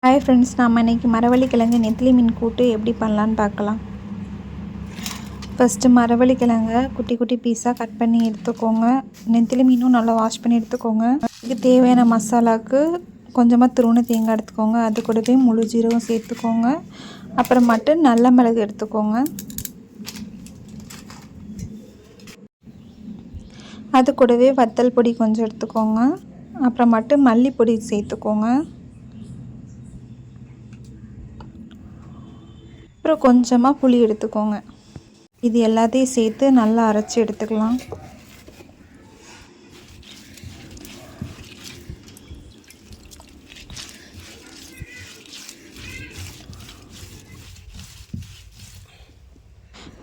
Hi friends, நாம் இன்றைக்கி மரவள்ளிக்கிழங்கு நெத்திலி மீன் கூட்டு எப்படி பண்ணலான்னு பார்க்கலாம். ஃபஸ்ட்டு மரவள்ளிக்கிழங்கை குட்டி குட்டி பீஸாக கட் பண்ணி எடுத்துக்கோங்க. நெத்திலி மீனும் நல்லா வாஷ் பண்ணி எடுத்துக்கோங்க. இதுக்கு தேவையான மசாலாவுக்கு கொஞ்சமாக துருவன தேங்காய் எடுத்துக்கோங்க. அது கூடவே முழு ஜீரகம் சேர்த்துக்கோங்க. அப்புறமாட்டு நல்ல மிளகு எடுத்துக்கோங்க. அது கூடவே வத்தல் பொடி கொஞ்சம் எடுத்துக்கோங்க. அப்புறமாட்டு மல்லிப்பொடி சேர்த்துக்கோங்க. அப்புறம் கொஞ்சமாக புளி எடுத்துக்கோங்க. இது எல்லாத்தையும் சேர்த்து நல்லா அரைச்சி எடுத்துக்கலாம்.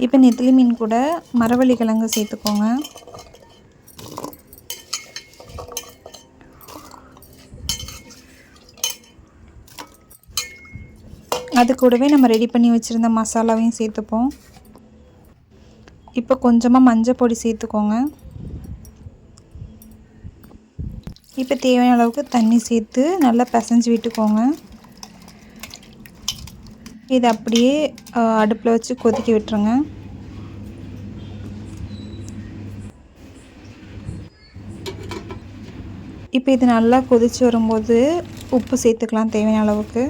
இப்போ நெத்திலி மீன் கூட மரவள்ளிக்கிழங்கு சேர்த்துக்கோங்க. அது கூடவே நம்ம ரெடி பண்ணி வச்சுருந்த மசாலாவையும் சேர்த்துப்போம். இப்போ கொஞ்சமாக மஞ்சள் பொடி சேர்த்துக்கோங்க. இப்போ தேவையான அளவுக்கு தண்ணி சேர்த்து நல்லா பிசைஞ்சு விட்டுக்கோங்க. இதை அப்படியே அடுப்பில் வச்சு கொதிக்க விட்டுருங்க. இப்போ இது நல்லா கொதித்து வரும்போது உப்பு சேர்த்துக்கலாம் தேவையான அளவுக்கு.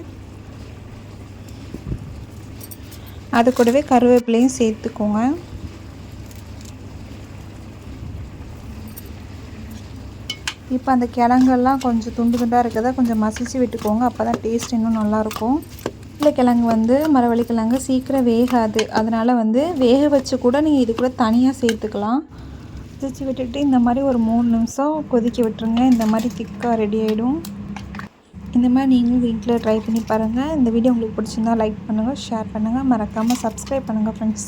அது கூடவே கருவேப்பிலையும் சேர்த்துக்கோங்க. இப்போ அந்த கிழங்கெல்லாம் கொஞ்சம் துண்டு துண்டாக இருக்கிறத கொஞ்சம் மசிச்சு விட்டுக்கோங்க. அப்போ தான் டேஸ்ட் இன்னும் நல்லாயிருக்கும். இல்லை கிழங்கு மரவள்ளிக்கிழங்கு சீக்கிரம் வேகாது. அதனால் வேக வச்சு கூட நீங்கள் இது கூட தனியாக சேர்த்துக்கலாம். மசிச்சு விட்டுட்டு இந்த மாதிரி ஒரு 3 நிமிஷம் கொதிக்க விட்டுருங்க. இந்த மாதிரி திக்காக ரெடி ஆகிடும். இந்த மாதிரி நீங்களும் வீட்டில் ட்ரை பண்ணி பாருங்கள். இந்த வீடியோ உங்களுக்கு பிடிச்சிருந்தா லைக் பண்ணுங்கள், ஷேர் பண்ணுங்கள், மறக்காமல் சப்ஸ்கிரைப் பண்ணுங்கள் ஃப்ரெண்ட்ஸ்.